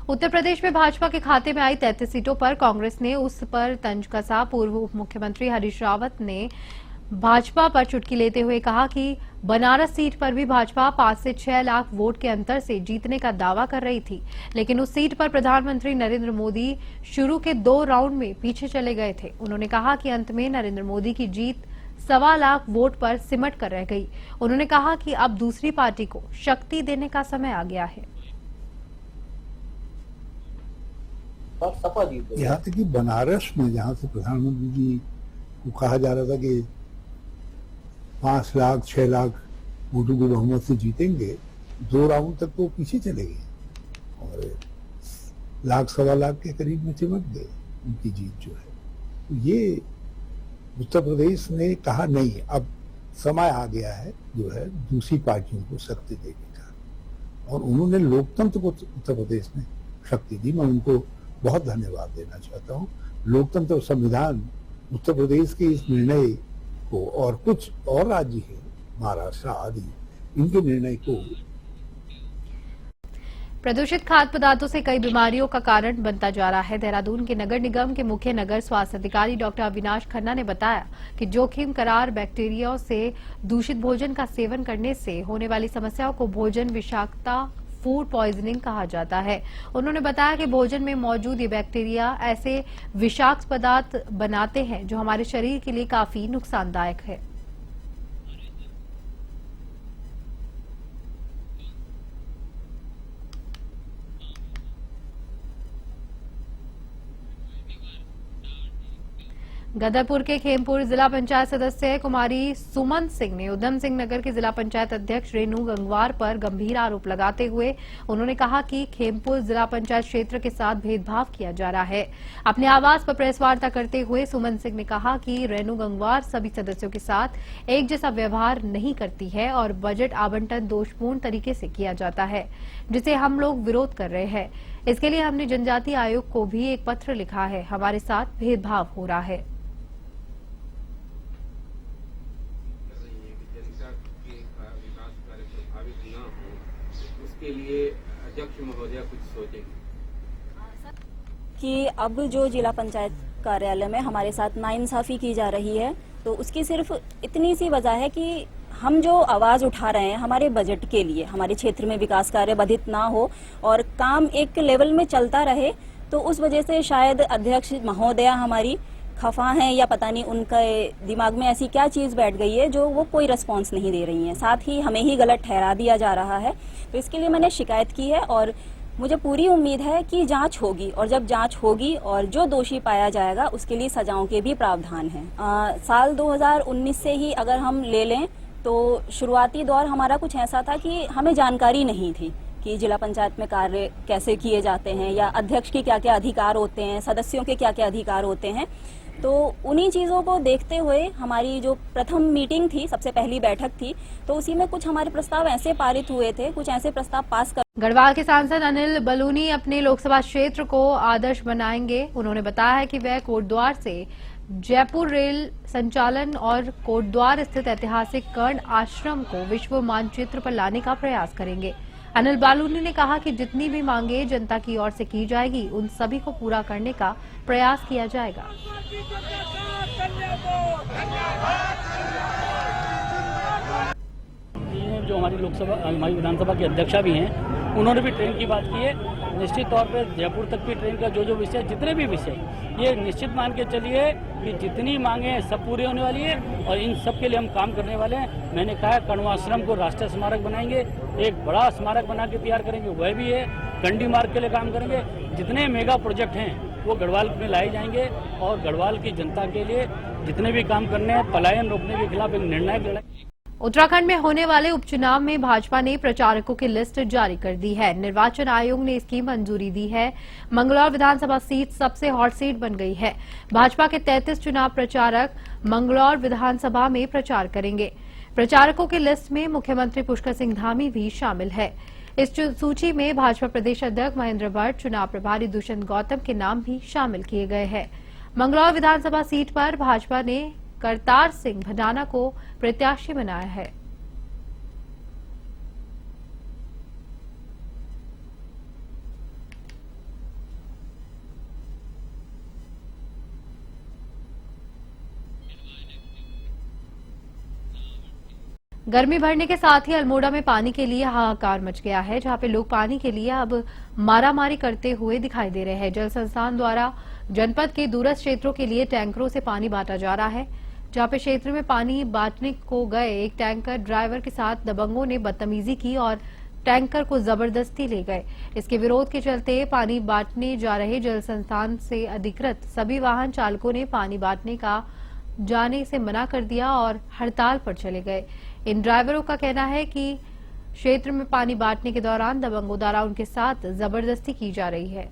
उत्तर प्रदेश में भाजपा के खाते में आई 33 सीटों पर कांग्रेस ने उस पर तंज कसा। पूर्व उप मुख्यमंत्री हरीश रावत ने भाजपा पर चुटकी लेते हुए कहा कि बनारस सीट पर भी भाजपा 5 से 6 लाख वोट के अंतर से जीतने का दावा कर रही थी, लेकिन उस सीट पर प्रधानमंत्री नरेंद्र मोदी शुरू के 2 राउंड में पीछे चले गए थे। उन्होंने कहा कि अंत में नरेंद्र मोदी की जीत 1.25 लाख वोट पर सिमट कर रह गई। उन्होंने कहा कि अब दूसरी पार्टी को शक्ति देने का समय आ गया है। यहाँ तक कि बनारस में जहाँ से प्रधानमंत्री जी को कहा जा रहा था कि 5 लाख 6 लाख वोटों के बहुमत से जीतेंगे, 2 राउंड तक तो पीछे चले गए और 1 लाख 1.25 लाख के करीब में सिमट गए उनकी जीत जो है। ये उत्तर प्रदेश ने कहा नहीं, अब समय आ गया है जो है दूसरी पार्टियों को शक्ति देने का, और उन्होंने लोकतंत्र को उत्तर प्रदेश में शक्ति दी। मैं उनको बहुत धन्यवाद देना चाहता हूँ। लोकतंत्र और संविधान उत्तर प्रदेश के इस निर्णय को, और कुछ और राज्य हैं महाराष्ट्र आदि, इनके निर्णय को। प्रदूषित खाद्य पदार्थों से कई बीमारियों का कारण बनता जा रहा है। देहरादून के नगर निगम के मुख्य नगर स्वास्थ्य अधिकारी डॉक्टर अविनाश खन्ना ने बताया कि जोखिम करार बैक्टीरिया से दूषित भोजन का सेवन करने से होने वाली समस्याओं को भोजन विषाक्तता, फूड पॉइजनिंग कहा जाता है। उन्होंने बताया कि भोजन में मौजूद ये बैक्टीरिया ऐसे विषाक्त पदार्थ बनाते हैं जो हमारे शरीर के लिए काफी नुकसानदायक है। गदरपुर के खेमपुर जिला पंचायत सदस्य कुमारी सुमन सिंह ने उधम सिंह नगर के जिला पंचायत अध्यक्ष रेणु गंगवार पर गंभीर आरोप लगाते हुए उन्होंने कहा कि खेमपुर जिला पंचायत क्षेत्र के साथ भेदभाव किया जा रहा है। अपने आवास पर प्रेस वार्ता करते हुए सुमन सिंह ने कहा कि रेणु गंगवार सभी सदस्यों के साथ एक जैसा व्यवहार नहीं करती है और बजट आवंटन दोषपूर्ण तरीके से किया जाता है, जिसे हम लोग विरोध कर रहे हैं। इसके लिए हमने जनजातीय आयोग को भी एक पत्र लिखा है। हमारे साथ भेदभाव हो रहा है। के लिए अध्यक्ष महोदया कुछ सोचेंगे कि अब जो जिला पंचायत कार्यालय में हमारे साथ नाइंसाफी की जा रही है, तो उसकी सिर्फ इतनी सी वजह है कि हम जो आवाज उठा रहे हैं हमारे बजट के लिए, हमारे क्षेत्र में विकास कार्य बाधित ना हो और काम एक लेवल में चलता रहे, तो उस वजह से शायद अध्यक्ष महोदया हमारी खफा हैं या पता नहीं उनके दिमाग में ऐसी क्या चीज बैठ गई है जो वो कोई रिस्पॉन्स नहीं दे रही हैं। साथ ही हमें ही गलत ठहरा दिया जा रहा है। तो इसके लिए मैंने शिकायत की है और मुझे पूरी उम्मीद है कि जांच होगी, और जब जांच होगी और जो दोषी पाया जाएगा उसके लिए सजाओं के भी प्रावधान हैं। साल 2019 से ही अगर हम ले लें तो शुरुआती दौर हमारा कुछ ऐसा था कि हमें जानकारी नहीं थी कि जिला पंचायत में कार्य कैसे किए जाते हैं या अध्यक्ष के क्या क्या अधिकार होते हैं, सदस्यों के क्या क्या अधिकार होते हैं। तो उन्हीं चीज़ों को देखते हुए हमारी जो प्रथम मीटिंग थी, सबसे पहली बैठक थी, तो उसी में कुछ हमारे प्रस्ताव ऐसे पारित हुए थे, कुछ ऐसे प्रस्ताव पास कर। गढ़वाल के सांसद अनिल बलूनी अपने लोकसभा क्षेत्र को आदर्श बनाएंगे। उन्होंने बताया है कि वह कोटद्वार से जयपुर रेल संचालन और कोटद्वार स्थित ऐतिहासिक कर्ण आश्रम को विश्व मानचित्र पर लाने का प्रयास करेंगे। अनिल बालूनी ने कहा कि जितनी भी मांगे जनता की ओर से की जाएगी, उन सभी को पूरा करने का प्रयास किया जाएगा। जो हमारी विधानसभा के अध्यक्षा भी हैं, उन्होंने भी ट्रेन की बात की है। निश्चित तौर पे जयपुर तक की ट्रेन का जो विषय, जितने भी विषय, ये निश्चित मान के चलिए कि जितनी मांगे हैं सब पूरी होने वाली है और इन सब के लिए हम काम करने वाले हैं। मैंने कहा है कर्णवाश्रम को राष्ट्रीय स्मारक बनाएंगे, एक बड़ा स्मारक बना के तैयार करेंगे, वह भी है। कंडी मार्ग के लिए काम करेंगे। जितने मेगा प्रोजेक्ट हैं वो गढ़वाल में लाए जाएंगे और गढ़वाल की जनता के लिए जितने भी काम करने हैं, पलायन रोकने के खिलाफ एक निर्णायक लड़ाई। उत्तराखंड में होने वाले उपचुनाव में भाजपा ने प्रचारकों की लिस्ट जारी कर दी है। निर्वाचन आयोग ने इसकी मंजूरी दी है। मंगलौर विधानसभा सीट सबसे हॉट सीट बन गई है। भाजपा के 33 चुनाव प्रचारक मंगलौर विधानसभा में प्रचार करेंगे। प्रचारकों की लिस्ट में मुख्यमंत्री पुष्कर सिंह धामी भी शामिल है। इस सूची में भाजपा प्रदेश अध्यक्ष महेंद्र भट्ट, चुनाव प्रभारी दुष्यंत गौतम के नाम भी शामिल किए गए हैं। मंगलौर विधानसभा सीट पर भाजपा ने करतार सिंह भडाना को प्रत्याशी बनाया है। गर्मी बढ़ने के साथ ही अल्मोड़ा में पानी के लिए हाहाकार मच गया है, जहां पे लोग पानी के लिए अब मारामारी करते हुए दिखाई दे रहे हैं। जल संस्थान द्वारा जनपद के दूरस्थ क्षेत्रों के लिए टैंकरों से पानी बांटा जा रहा है, जहां पे क्षेत्र में पानी बांटने को गए एक टैंकर ड्राइवर के साथ दबंगों ने बदतमीजी की और टैंकर को जबरदस्ती ले गए। इसके विरोध के चलते पानी बांटने जा रहे जल संस्थान से अधिकृत सभी वाहन चालकों ने पानी बांटने का जाने से मना कर दिया और हड़ताल पर चले गए। इन ड्राइवरों का कहना है कि क्षेत्र में पानी बांटने के दौरान दबंगों द्वारा उनके साथ जबरदस्ती की जा रही है।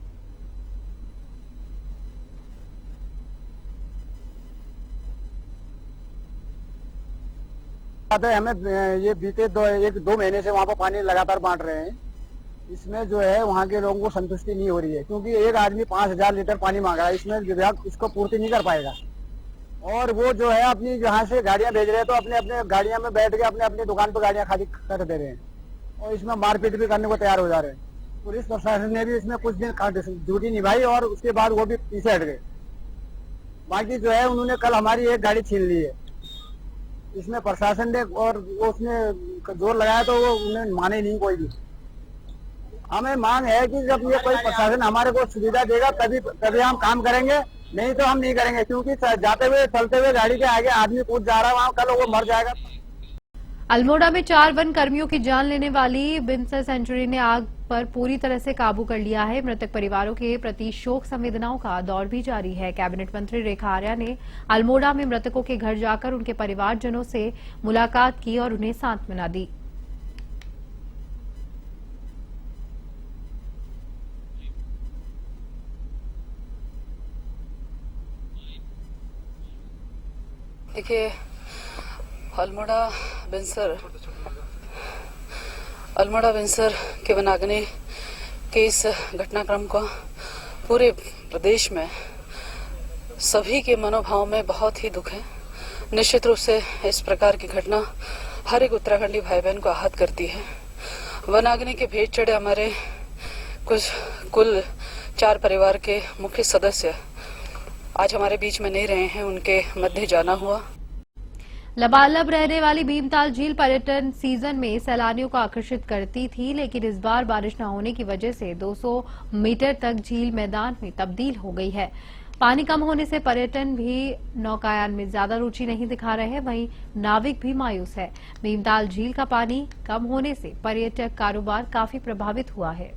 हमें ये बीते दो महीने से वहाँ पर पानी लगातार बांट रहे हैं। इसमें जो है वहाँ के लोगों को संतुष्टि नहीं हो रही है, क्योंकि एक आदमी 5000 लीटर पानी मांग रहा है। इसमें विभाग इसको पूर्ति नहीं कर पाएगा और वो जो है अपनी जहाँ से गाड़ियां भेज रहे हैं तो अपने अपने गाड़ियां में बैठ के अपने अपनी दुकान पर गाड़ियां खाली कर दे रहे हैं और इसमें मारपीट भी करने को तैयार हो जा रहे हैं। पुलिस प्रशासन ने भी इसमें कुछ दिन ड्यूटी निभाई और उसके बाद वो भी पीछे हट गए। बाकी जो है उन्होंने कल हमारी एक गाड़ी छीन ली है। इसमें प्रशासन ने और उसने जोर लगाया तो वो उन्हें माने नहीं कोई भी। हमें मांग है कि जब ये कोई प्रशासन हमारे को सुविधा देगा तभी हम काम करेंगे, नहीं तो हम नहीं करेंगे, क्योंकि जाते हुए चलते हुए गाड़ी के आगे आदमी कूद जा रहा है, वहाँ कल वो मर जाएगा। अल्मोड़ा में 4 वन कर्मियों की जान लेने वाली बिनसर सेंचुरी ने आग पर पूरी तरह से काबू कर लिया है। मृतक परिवारों के प्रति शोक संवेदनाओं का दौर भी जारी है। कैबिनेट मंत्री रेखा आर्या ने अल्मोड़ा में मृतकों के घर जाकर उनके परिवारजनों से मुलाकात की और उन्हें सांत्वना दी। देखिए, अल्मोड़ा बिनसर के वनाग्नि के इस घटनाक्रम को पूरे प्रदेश में सभी के मनोभाव में बहुत ही दुख है। निश्चित रूप से इस प्रकार की घटना हर एक उत्तराखंडी भाई बहन को आहत करती है। वनाग्नि के भेंट चढ़े हमारे कुल 4 परिवार के मुख्य सदस्य आज हमारे बीच में नहीं रहे हैं, उनके मध्य जाना हुआ। लबालब रहने वाली भीमताल झील पर्यटन सीजन में सैलानियों को आकर्षित करती थी, लेकिन इस बार बारिश न होने की वजह से 200 मीटर तक झील मैदान में तब्दील हो गई है। पानी कम होने से पर्यटन भी नौकायान में ज्यादा रुचि नहीं दिखा रहे हैं, वहीं नाविक भी मायूस है। भीमताल झील का पानी कम होने से पर्यटक कारोबार काफी प्रभावित हुआ है।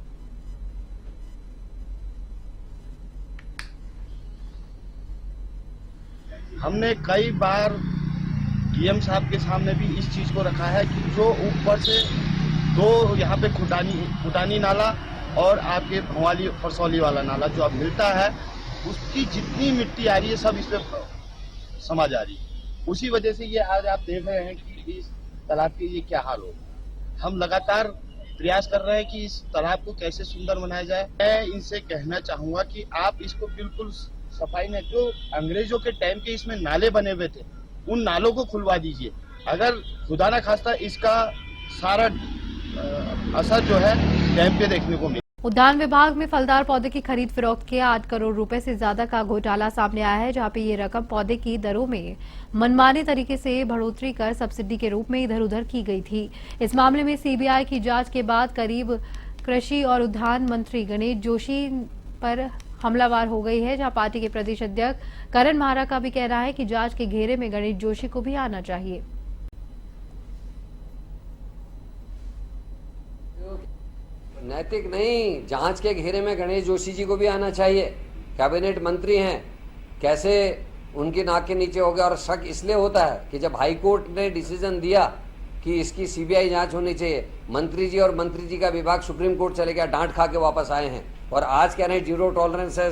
हमने कई बार डीएम साहब के सामने भी इस चीज को रखा है कि जो ऊपर से 2 यहाँ पे खुटानी नाला और आपके भंवाली फरसौली वाला नाला जो अब मिलता है, उसकी जितनी मिट्टी आ रही है सब इसमें समा जा रही है। उसी वजह से ये आज आप देख रहे हैं कि इस तालाब के ये क्या हाल हो। हम लगातार प्रयास कर रहे हैं कि इस तालाब को कैसे सुंदर बनाया जाए। मैं इनसे कहना चाहूंगा कि आप इसको बिल्कुल सफाई में, जो अंग्रेजों के टाइम के इसमें नाले बने हुए थे, उन नालों को खुलवा दीजिए। अगर खुदा ना खास्ता इसका सारा असर जो है डैम पे देखने को मिले। उद्यान विभाग में फलदार पौधे की खरीद फरोख्त के 8 करोड़ रुपए से ज्यादा का घोटाला सामने आया है, जहां पे ये रकम पौधे की दरों में मनमाने तरीके से बढ़ोतरी कर सब्सिडी के रूप में इधर उधर की गई थी। इस मामले में सीबीआई की जांच के बाद करीब कृषि और उद्यान मंत्री गणेश जोशी पर हमलावर हो गई है, जहां पार्टी के प्रदेश अध्यक्ष करण माहरा का भी कहना है कि जांच के घेरे में गणेश जोशी को भी आना चाहिए। नैतिक नहीं, जांच के घेरे में गणेश जोशी जी को भी आना चाहिए। कैबिनेट मंत्री हैं, कैसे उनकी नाक के नीचे हो गया। और शक इसलिए होता है कि जब हाई कोर्ट ने डिसीजन दिया कि इसकी सीबीआई जांच होनी चाहिए, मंत्री जी और मंत्री जी का विभाग सुप्रीम कोर्ट चले गया, डांट खा के वापस आए हैं और आज कह रहे हैं 0 टॉलरेंस है,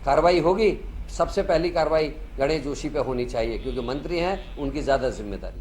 कार्रवाई होगी। सबसे पहली कार्रवाई गणेश जोशी पे होनी चाहिए, क्योंकि मंत्री हैं, उनकी ज्यादा जिम्मेदारी।